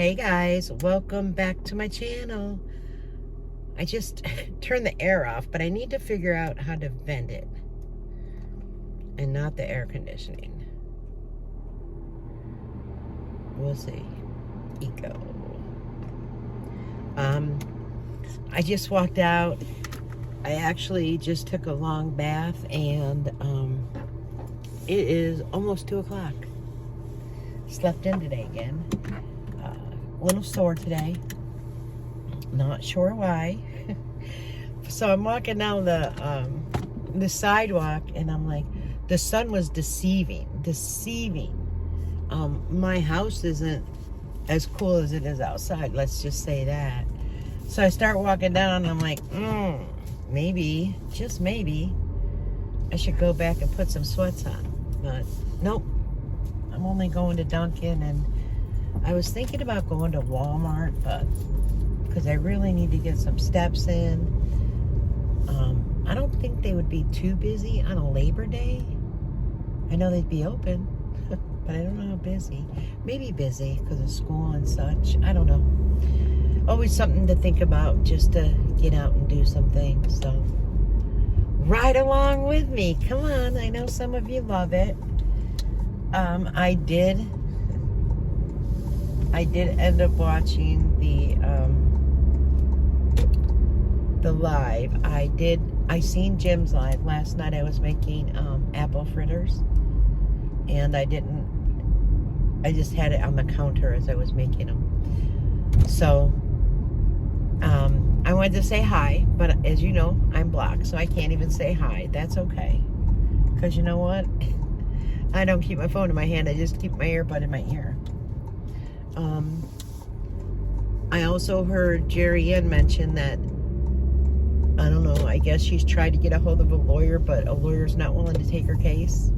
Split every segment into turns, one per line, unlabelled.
Hey guys, welcome back to my channel. I just turned the air off, but I need to figure out how to vent it and not the air conditioning. We'll see. Eco. I just walked out. I actually just took a long bath, and it is almost 2 o'clock. Slept in today again. A little sore today. Not sure why. So I'm walking down the sidewalk, and I'm like, the sun was deceiving. My house isn't as cool as it is outside. Let's just say that. So I start walking down, and I'm like, maybe, just maybe, I should go back and put some sweats on. But nope. I'm only going to Dunkin', and I was thinking about going to Walmart, but because I really need to get some steps in. I don't think they would be too busy on a Labor Day. I know they'd be open, but I don't know how busy. Maybe busy because of school and such. I don't know. Always something to think about, just to get out and do some things. So ride along with me. Come on. I know some of you love it. I did end up watching the live. I seen Jim's live last night. I was making apple fritters, and I just had it on the counter as I was making them. So I wanted to say hi, but as you know, I'm blocked, so I can't even say hi. That's okay, because you know what? I don't keep my phone in my hand. I just keep my earbud in my ear. I also heard Jerry Ann mention that, I don't know, I guess she's tried to get a hold of a lawyer, but a lawyer's not willing to take her case.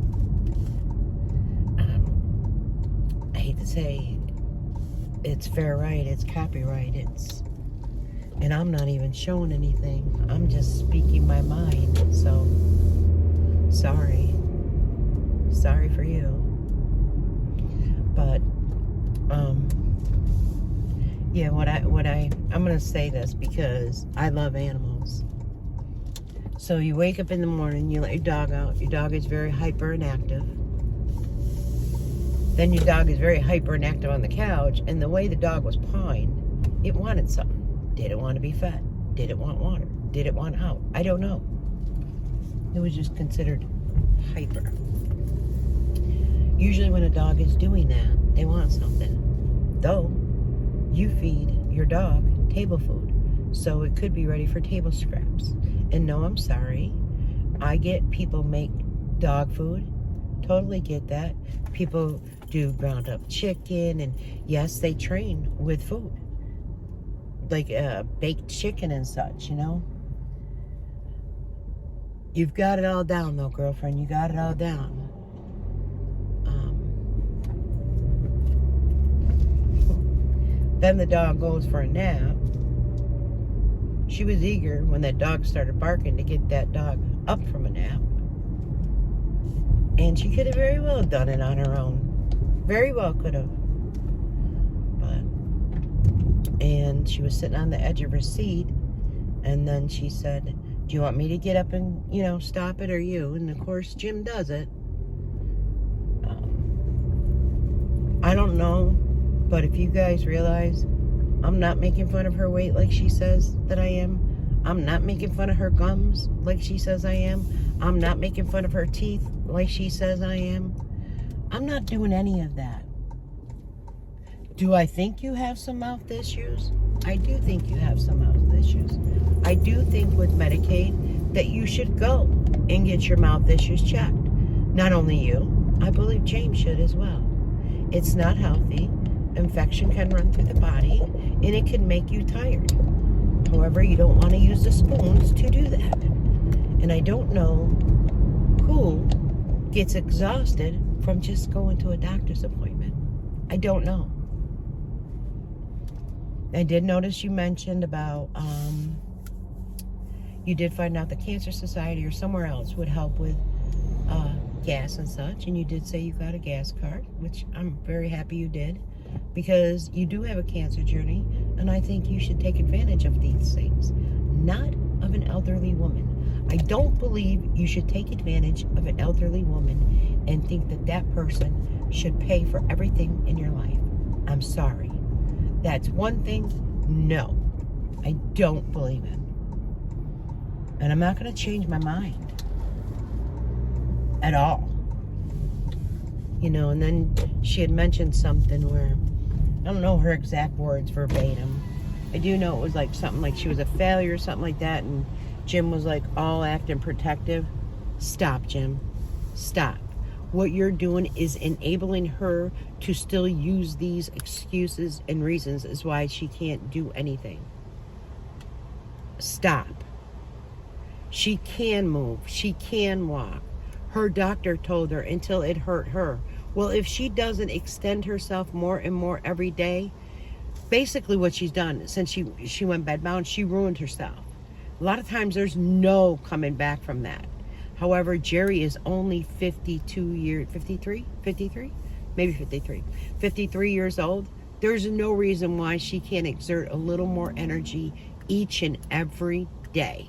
I hate to say it's fair right, it's copyright, and I'm not even showing anything. I'm just speaking my mind, so sorry for you. But yeah, I'm gonna say this because I love animals. So you wake up in the morning, you let your dog out. Your dog is very hyper and active. Then your dog is very hyper and active on the couch, and the way the dog was pawing, it wanted something. Did it want to be fed? Did it want water? Did it want out? I don't know. It was just considered hyper. Usually when a dog is doing that, they want something. Though, you feed your dog table food, so it could be ready for table scraps. And no, I'm sorry. I get people make dog food. Totally get that. People do ground up chicken, and yes, they train with food. Like baked chicken and such, you know. You've got it all down though, girlfriend. You got it all down. Then the dog goes for a nap. She was eager when that dog started barking to get that dog up from a nap. And she could have very well done it on her own. Very well could have. And she was sitting on the edge of her seat, and then she said, do you want me to get up and, stop it, or you? And of course, Jim does it. I don't know. But if you guys realize, I'm not making fun of her weight like she says that I am. I'm not making fun of her gums like she says I am. I'm not making fun of her teeth like she says I am. I'm not doing any of that. Do I think you have some mouth issues? I do think you have some mouth issues. I do think with Medicaid that you should go and get your mouth issues checked. Not only you, I believe James should as well. It's not healthy. Infection can run through the body, and it can make you tired. However, you don't want to use the spoons to do that. And I don't know who gets exhausted from just going to a doctor's appointment. I don't know. I did notice you mentioned about, you did find out the Cancer Society or somewhere else would help with gas and such, and you did say you got a gas card, which I'm very happy you did. because you do have a cancer journey, and I think you should take advantage of these things, not of an elderly woman. I don't believe you should take advantage of an elderly woman and think that that person should pay for everything in your life. I'm sorry. That's one thing. No, I don't believe it. And I'm not going to change my mind at all. You know, and then she had mentioned something where, I don't know her exact words verbatim. I do know it was like something like she was a failure or something like that, and Jim was like all acting protective. Stop, Jim. Stop. What you're doing is enabling her to still use these excuses and reasons as why she can't do anything. Stop. She can move. She can walk. Her doctor told her until it hurt her. Well, if she doesn't extend herself more and more every day, basically what she's done since she went bedbound, she ruined herself. A lot of times there's no coming back from that. However, Jerry is only 53, maybe 53 years old. There's no reason why she can't exert a little more energy each and every day.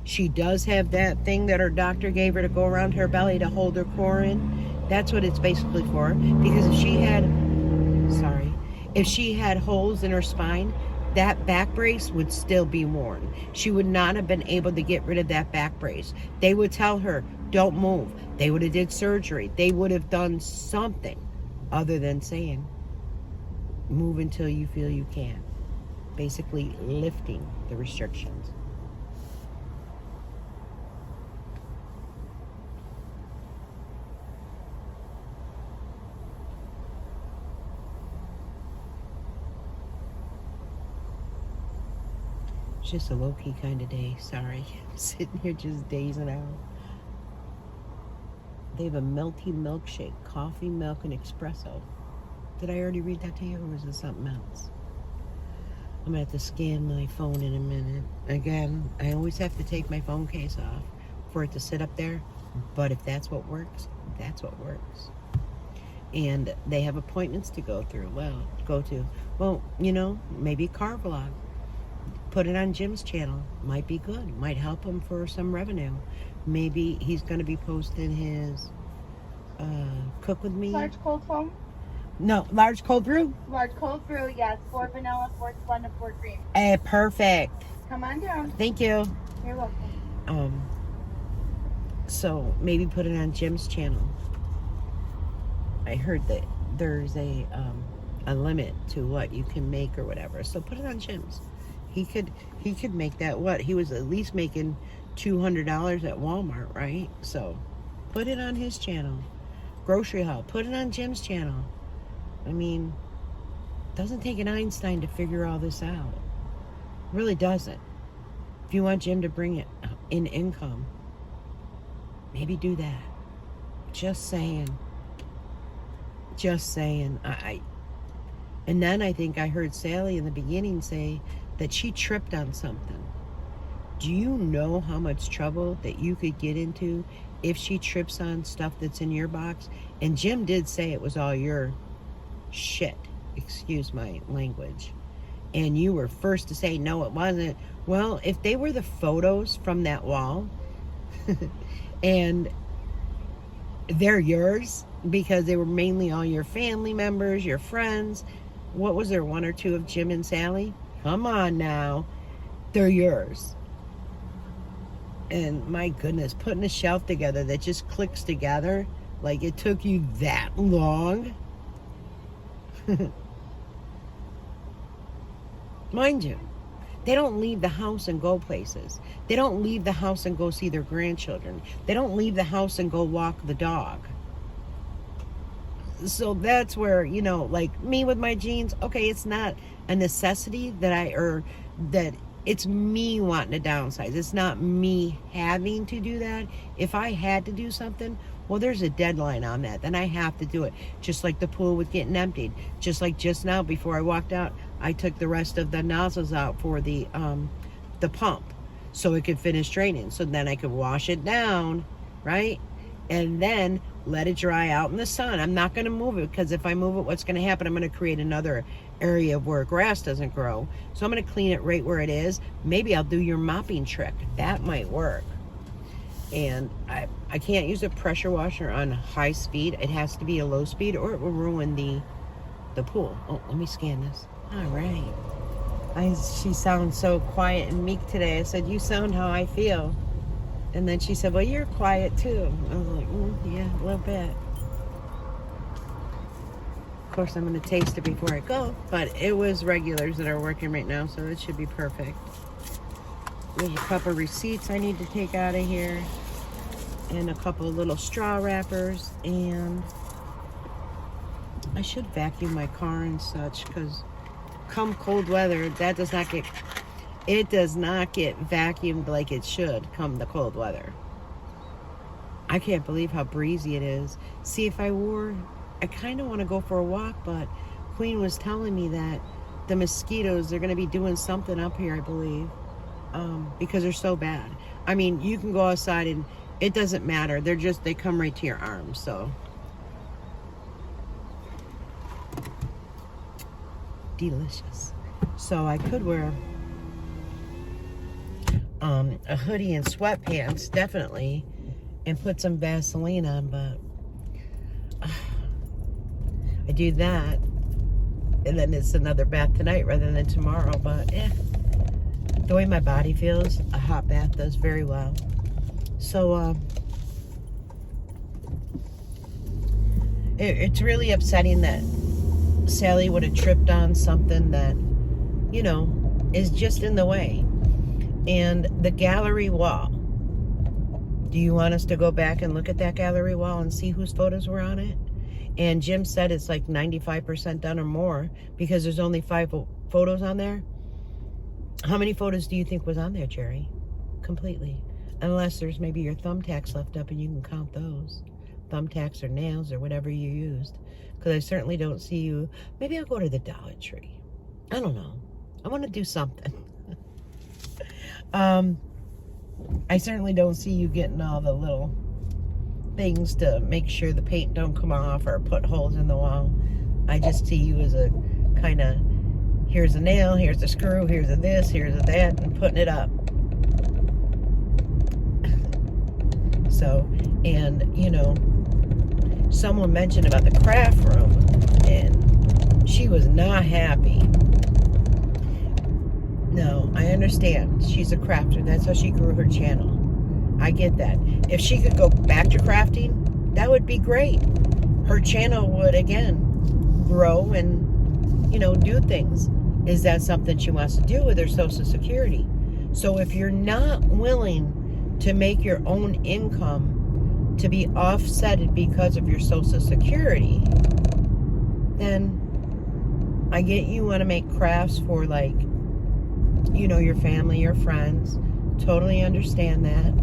She does have that thing that her doctor gave her to go around her belly to hold her core in. That's what it's basically for. Because if she had holes in her spine, that back brace would still be worn. She would not have been able to get rid of that back brace. They would tell her, don't move. They would have did surgery. They would have done something other than saying, move until you feel you can. Basically lifting the restrictions. It's just a low-key kind of day. Sorry. I'm sitting here just dazing out. They have a melty milkshake, coffee, milk, and espresso. Did I already read that to you, or was it something else? I'm going to have to scan my phone in a minute. Again, I always have to take my phone case off for it to sit up there. But if that's what works, that's what works. And they have appointments to go to. Well, you know, maybe a car vlog. Put it on Jim's channel. Might be good. Might help him for some revenue. Maybe he's going to be posting his cook with me.
Large cold foam?
No, large cold brew?
Large cold brew, yes. 4 vanilla, 4 Splenda, 4 cream.
Perfect.
Come on down.
Thank you.
You're welcome.
So maybe put it on Jim's channel. I heard that there's a limit to what you can make or whatever. So put it on Jim's. He could make that what? He was at least making $200 at Walmart, right? So put it on his channel. Grocery haul, put it on Jim's channel. I mean, doesn't take an Einstein to figure all this out. Really doesn't. If you want Jim to bring it in income, maybe do that. Just saying. And then I think I heard Sally in the beginning say that she tripped on something. Do you know how much trouble that you could get into if she trips on stuff that's in your box? And Jim did say it was all your shit. Excuse my language. And you were first to say, no, it wasn't. Well, if they were the photos from that wall and they're yours because they were mainly all your family members, your friends. What was there, 1 or 2 of Jim and Sally? Come on now. They're yours. And my goodness, putting a shelf together that just clicks together, like it took you that long. Mind you, they don't leave the house and go places. They don't leave the house and go see their grandchildren. They don't leave the house and go walk the dog. So that's where, you know, like me with my jeans, okay, it's not a necessity that it's me wanting to downsize. It's not me having to do that. If I had to do something, well, there's a deadline on that. Then I have to do it. Just like the pool was getting emptied. Just like just now before I walked out, I took the rest of the nozzles out for the pump so it could finish draining. So then I could wash it down, right? And then let it dry out in the sun. I'm not going to move it, because if I move it, what's going to happen? I'm going to create another area where grass doesn't grow. So I'm going to clean it right where it is. Maybe I'll do your mopping trick. That might work. And I can't use a pressure washer on high speed. It has to be a low speed, or it will ruin the pool. Oh, let me scan this. All right. She sounds so quiet and meek today. I said, you sound how I feel. And then she said, well, you're quiet too. I was like, yeah, a little bit. Of course, I'm going to taste it before I go. But it was regulars that are working right now, so it should be perfect. There's a couple receipts I need to take out of here. And a couple of little straw wrappers. And I should vacuum my car and such, because come cold weather, that does not get... It does not get vacuumed like it should come the cold weather. I can't believe how breezy it is. See, if I kind of want to go for a walk, but Queen was telling me that the mosquitoes, they're going to be doing something up here, I believe, because they're so bad. I mean, you can go outside and it doesn't matter. They come right to your arms, so. Delicious. So I could wear a hoodie and sweatpants, definitely, and put some Vaseline on, but I do that, and then it's another bath tonight rather than tomorrow. But the way my body feels, a hot bath does very well. So it's really upsetting that Sally would have tripped on something that, you know, is just in the way. And the gallery wall. Do you want us to go back and look at that gallery wall and see whose photos were on it? And Jim said it's like 95% done or more, because there's only 5 photos on there. How many photos do you think was on there, Jerry? Completely. Unless there's maybe your thumbtacks left up and you can count those. Thumbtacks or nails or whatever you used. Because I certainly don't see you. Maybe I'll go to the Dollar Tree. I don't know. I want to do something. I certainly don't see you getting all the little things to make sure the paint don't come off or put holes in the wall. I just see you as a kind of, here's a nail, here's a screw, here's a this, here's a that, and putting it up. So, and you know, someone mentioned about the craft room, and she was not happy. No, I understand. She's a crafter. That's how she grew her channel. I get that. If she could go back to crafting, that would be great. Her channel would, again, grow and, you know, do things. Is that something she wants to do with her Social Security? So if you're not willing to make your own income to be offsetted because of your Social Security, then I get you want to make crafts for, like, you know, your family, your friends. Totally understand that.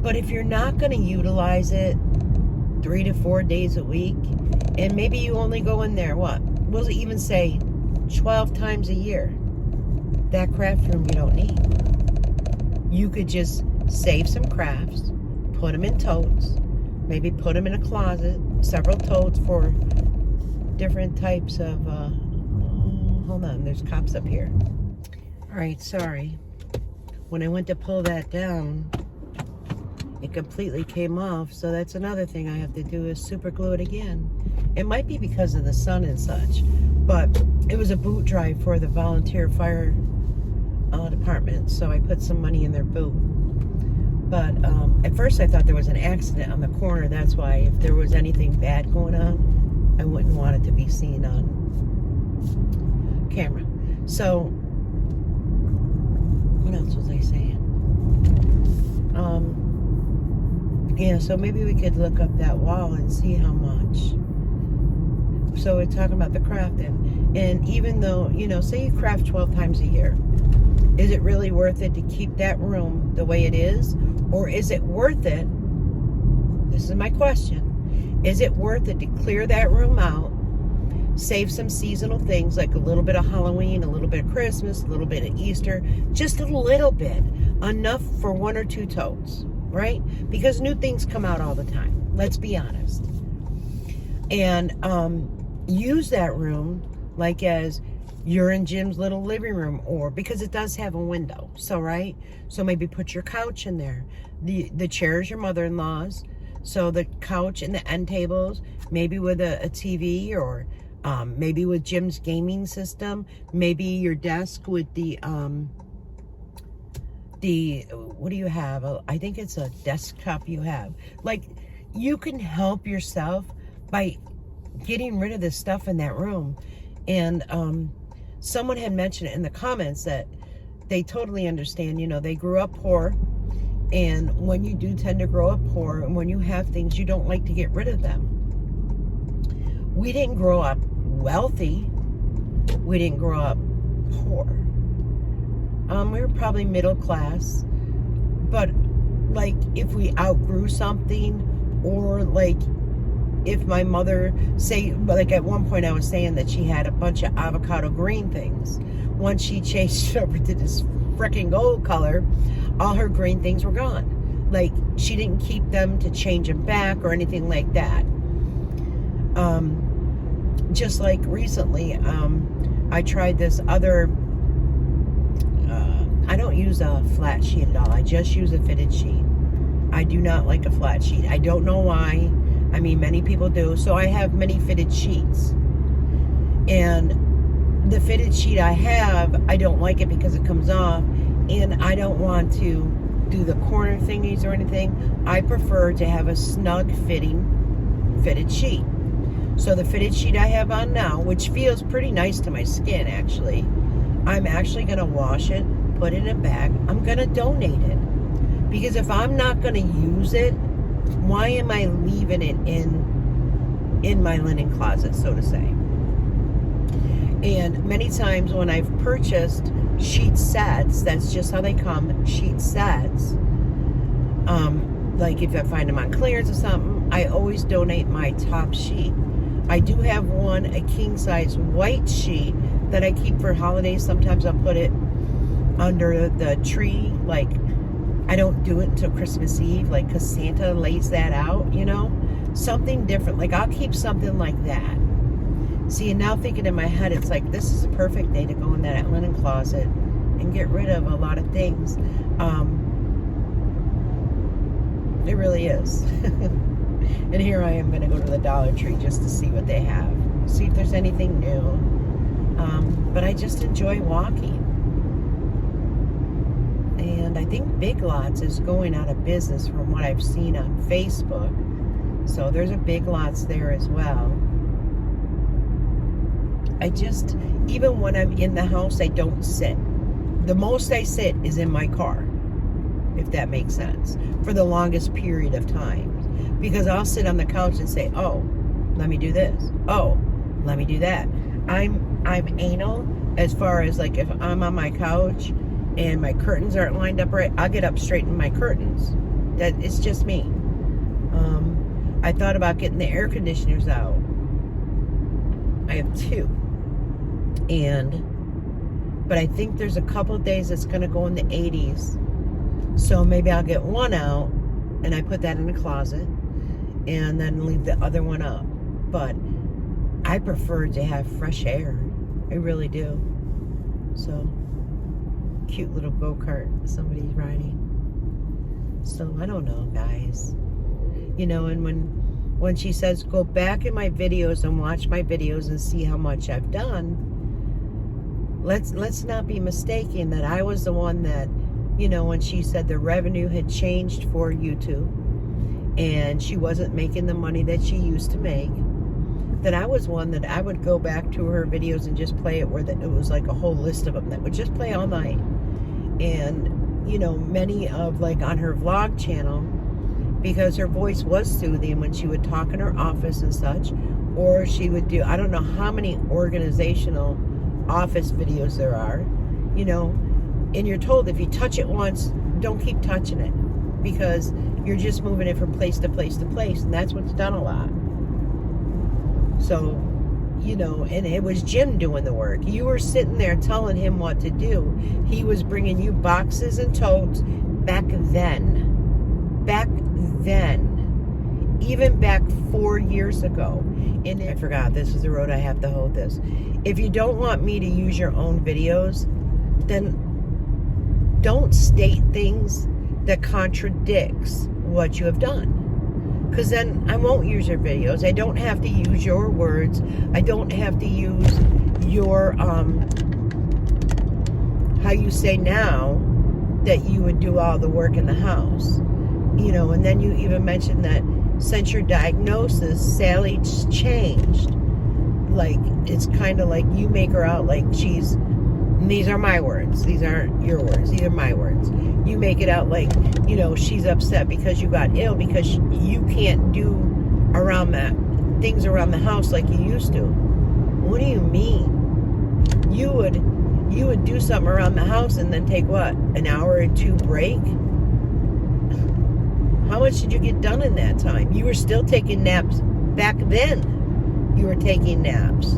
But if you're not going to utilize it 3 to 4 days a week, and maybe you only go in there, what? We'll even say 12 times a year. That craft room you don't need. You could just save some crafts, put them in totes, maybe put them in a closet, several totes for different types of, hold on, there's cops up here. All right, sorry. When I went to pull that down, it completely came off. So that's another thing I have to do, is super glue it again. It might be because of the sun and such, but it was a boot drive for the volunteer fire department. So I put some money in their boot. But at first I thought there was an accident on the corner. That's why, if there was anything bad going on, I wouldn't want it to be seen on camera. So what else was I saying? Yeah, so maybe we could look up that wall and see how much. So we're talking about the crafting, and even though, you know, say you craft 12 times a year, is it really worth it to keep that room the way it is? Or is it worth it, this is my question, is it worth it to clear that room out, save some seasonal things like a little bit of Halloween, a little bit of Christmas, a little bit of Easter, just a little bit, enough for 1 or 2 totes? right? Because new things come out all the time. Let's be honest. And use that room like as you're in Jim's little living room, or because it does have a window. So, right? So maybe put your couch in there. The chair is your mother-in-law's. So the couch and the end tables, maybe with a TV, or maybe with Jim's gaming system. Maybe your desk with the what do you have? I think it's a desktop you have. Like, you can help yourself by getting rid of this stuff in that room. And someone had mentioned it in the comments that they totally understand, you know, they grew up poor, and when you do tend to grow up poor, and when you have things, you don't like to get rid of them. We didn't grow up wealthy. We didn't grow up poor. We were probably middle class, but like if we outgrew something, or like if my mother, say, like at one point I was saying that she had a bunch of avocado green things. Once she changed it over to this freaking gold color, all her green things were gone. Like, she didn't keep them to change them back or anything like that. Just like recently, I tried this other, I don't use a flat sheet at all. I just use a fitted sheet. I do not like a flat sheet. I don't know why. I mean, many people do. So I have many fitted sheets. And the fitted sheet I have, I don't like it because it comes off. And I don't want to do the corner thingies or anything. I prefer to have a snug fitting fitted sheet. So the fitted sheet I have on now, which feels pretty nice to my skin actually, I'm actually going to wash it, put it in a bag. I'm going to donate it. Because if I'm not going to use it, why am I leaving it in my linen closet, so to say? And many times when I've purchased sheet sets, that's just how they come, sheet sets. Like if I find them on clearance or something, I always donate my top sheet. I do have one, a king size white sheet that I keep for holidays. Sometimes I'll put it under the tree. Like, I don't do it until Christmas Eve, like, because Santa lays that out, you know? Something different. Like, I'll keep something like that. See, and now thinking in my head, it's like, this is a perfect day to go in that linen closet and get rid of a lot of things. It really is. And here I am going to go to the Dollar Tree just to see what they have. See if there's anything new. But I just enjoy walking. And I think Big Lots is going out of business from what I've seen on Facebook. So there's a Big Lots there as well. I just, even when I'm in the house, I don't sit. The most I sit is in my car, if that makes sense, for the longest period of time. Because I'll sit on the couch and say, oh, let me do this. Oh, let me do that. I'm anal as far as, like, if I'm on my couch and my curtains aren't lined up right, I'll get up, straighten my curtains. That it's just me. I thought about getting the air conditioners out. I have two. But I think there's a couple of days it's going to go in the 80s. So maybe I'll get one out and I put that in the closet and then leave the other one up. But I prefer to have fresh air. I really do. So, cute little go-kart somebody's riding. So, I don't know, guys. You know, and when she says, go back in my videos and watch my videos and see how much I've done, let's not be mistaken that I was the one that, you know, when she said the revenue had changed for YouTube and she wasn't making the money that she used to make, that I was one that I would go back to her videos and just play it where it was like a whole list of them that would just play all night. And, you know, many of, like, on her vlog channel, because her voice was soothing when she would talk in her office and such, or she would do, I don't know how many organizational office videos there are, you know, and you're told if you touch it once, don't keep touching it, because you're just moving it from place to place to place, and that's what's done a lot. So, you know, and it was Jim doing the work. You were sitting there telling him what to do. He was bringing you boxes and totes back then. then, even back 4 years ago, and I forgot, this is the road I have to hold this. If you don't want me to use your own videos, then don't state things that contradicts what you have done. Because then I won't use your videos. I don't have to use your words. I don't have to use your, how you say now that you would do all the work in the house. You know, and then you even mentioned that since your diagnosis, Sally's changed. Like, it's kind of like you make her out like she's, these are my words. These aren't your words. These are my words. You make it out like, you know, she's upset because you got ill because you can't do around that things around the house like you used to. What do you mean? You would do something around the house and then take what, an hour or two break? How much did you get done in that time? You were still taking naps back then. You were taking naps.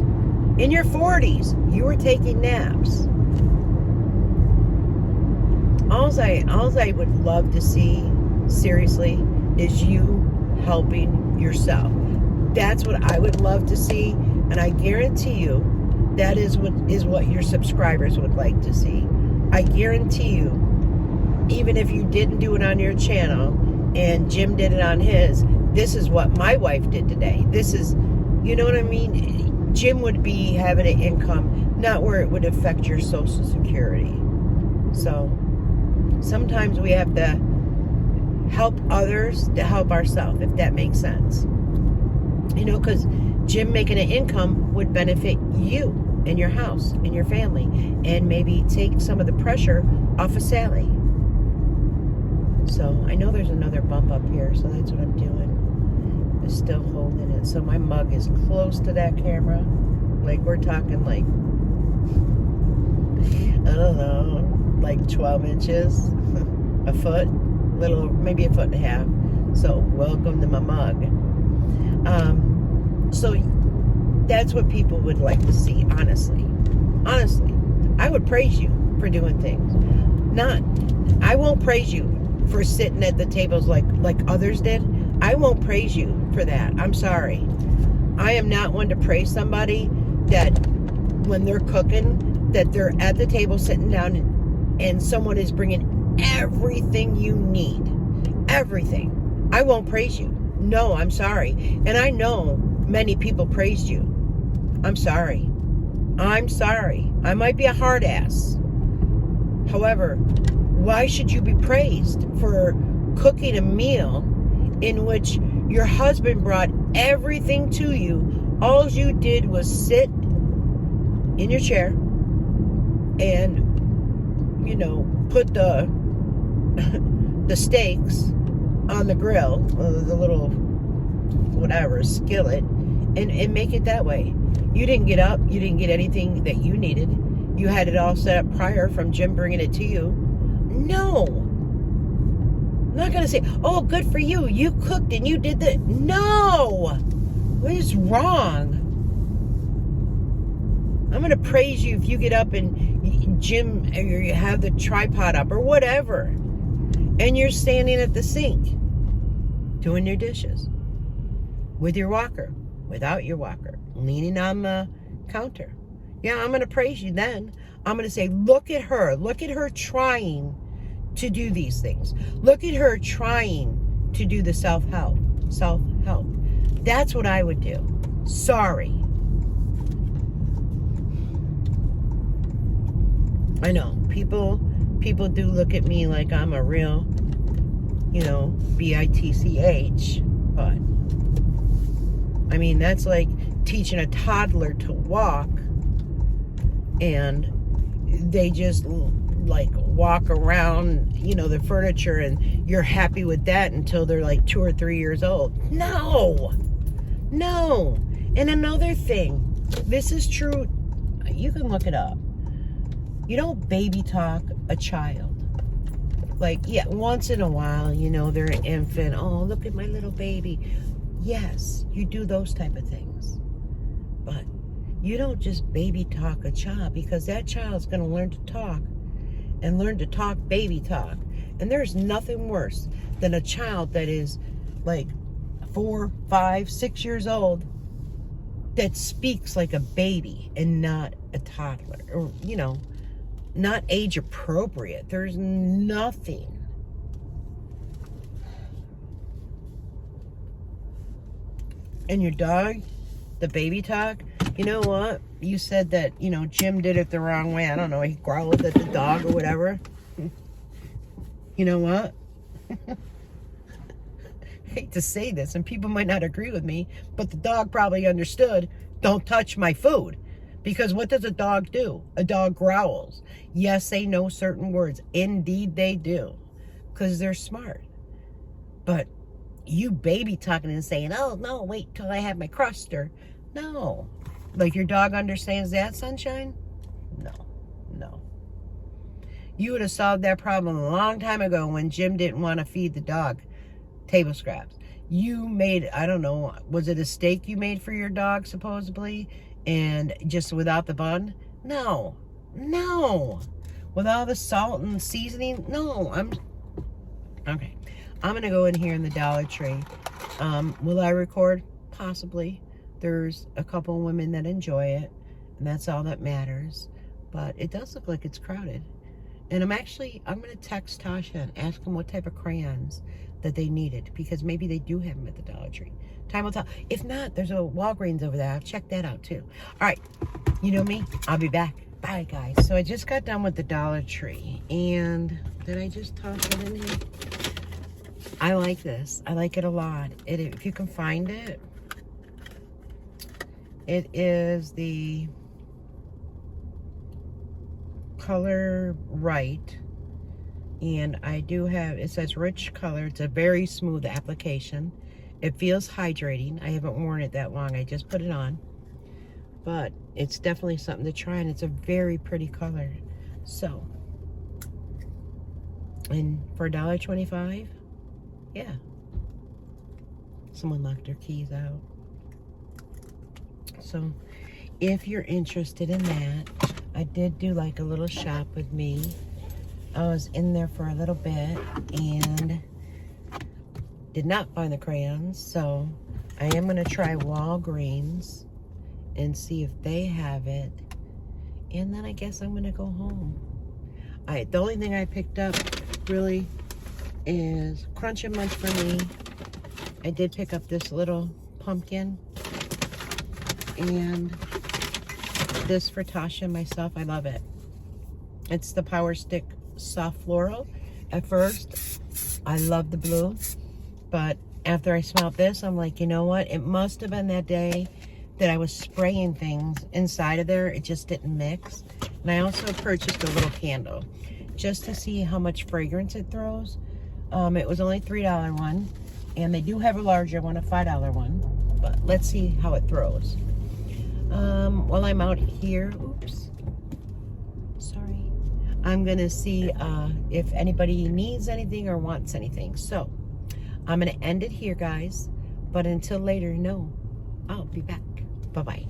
In your 40s, you were taking naps. All I would love to see, seriously, is you helping yourself. That's what I would love to see, and I guarantee you that is what your subscribers would like to see. I guarantee you, even if you didn't do it on your channel and Jim did it on his, this is what my wife did today. This is, you know what I mean? Jim would be having an income, not where it would affect your Social Security. So sometimes we have to help others to help ourselves, if that makes sense. You know, because Jim making an income would benefit you and your house and your family, and maybe take some of the pressure off of Sally. So I know there's another bump up here, so that's what I'm doing. I'm still holding it. So my mug is close to that camera. Like, we're talking like, I don't know, like 12 inches, a foot, little, maybe a foot and a half. So welcome to my mug. So that's what people would like to see, honestly. Honestly, I would praise you for doing things. I won't praise you for sitting at the tables like others did. I won't praise you for that. I'm sorry. I am not one to praise somebody that when they're cooking, that they're at the table sitting down and someone is bringing everything you need. Everything. I won't praise you. No, I'm sorry. And I know many people praised you. I'm sorry. I'm sorry. I might be a hard ass. However, why should you be praised for cooking a meal in which your husband brought everything to you? All you did was sit in your chair and, you know, put the steaks on the grill, the little whatever skillet, and make it that way. You didn't get up. You didn't get anything that you needed. You had it all set up prior from Jim bringing it to you. No. I'm not going to say, oh, good for you. You cooked and you did that. No. What is wrong? I'm going to praise you if you get up and Jim, or you have the tripod up or whatever, and you're standing at the sink doing your dishes with your walker, without your walker, leaning on the counter. Yeah, I'm going to praise you then. I'm going to say, look at her trying to do these things. Look at her trying to do the self-help. That's what I would do. Sorry. I know, people do look at me like I'm a real, you know, bitch, but I mean, that's like teaching a toddler to walk and they just like walk around, you know, the furniture, and you're happy with that until they're like 2 or 3 years old. No. And another thing, this is true, you can look it up. You don't baby talk a child. Like, yeah, once in a while, you know, they're an infant. Oh, look at my little baby. Yes, you do those type of things. But you don't just baby talk a child, because that child's going to learn to talk and learn to talk baby talk. And there's nothing worse than a child that is like 4, 5, 6 years old that speaks like a baby and not a toddler, or, you know, not age appropriate. There's nothing. And your dog, the baby talk, you know what? You said that, you know, Jim did it the wrong way. I don't know. He growled at the dog or whatever. You know what? I hate to say this, and people might not agree with me, but the dog probably understood, don't touch my food. Because what does a dog do? A dog growls. Yes, they know certain words. Indeed, they do. Because they're smart. But you baby talking and saying, oh, no, wait till I have my cruster. No. Like your dog understands that, Sunshine? No. No. You would have solved that problem a long time ago when Jim didn't want to feed the dog table scraps. You made, I don't know, was it a steak you made for your dog, supposedly? And just without the bun? No. No. With all the salt and seasoning? No. Okay. I'm going to go in here in the Dollar Tree. Will I record? Possibly. There's a couple women that enjoy it, and that's all that matters. But it does look like it's crowded. And I'm going to text Tasha and ask them what type of crayons that they needed, because maybe they do have them at the Dollar Tree. Time will tell. If not, there's a Walgreens over there. I'll check that out too. All right. You know me. I'll be back. Bye, guys. So I just got done with the Dollar Tree. And did I just toss it in here? I like this. I like it a lot. If you can find it, it is the Color Right. And I do have, it says rich color. It's a very smooth application. It feels hydrating. I haven't worn it that long. I just put it on. But it's definitely something to try, and it's a very pretty color. So, and for $1.25, yeah. Someone locked their keys out. So, if you're interested in that, I did do like a little shop with me. I was in there for a little bit and did not find the crayons, so I am going to try Walgreens and see if they have it, and then I guess I'm going to go home. The only thing I picked up really is Crunch and Munch for me. I did pick up this little pumpkin, and this for Tasha and myself. I love it. It's the Power Stick Soft Floral. At first, I love the blue, but after I smelled this, I'm like, you know what? It must have been that day that I was spraying things inside of there. It just didn't mix. And I also purchased a little candle just to see how much fragrance it throws. It was only $3 one, and they do have a larger one, a $5 one, but let's see how it throws. While I'm out here, oops, sorry, I'm gonna see if anybody needs anything or wants anything. So I'm gonna end it here, guys, but until later, no, I'll be back. Bye-bye.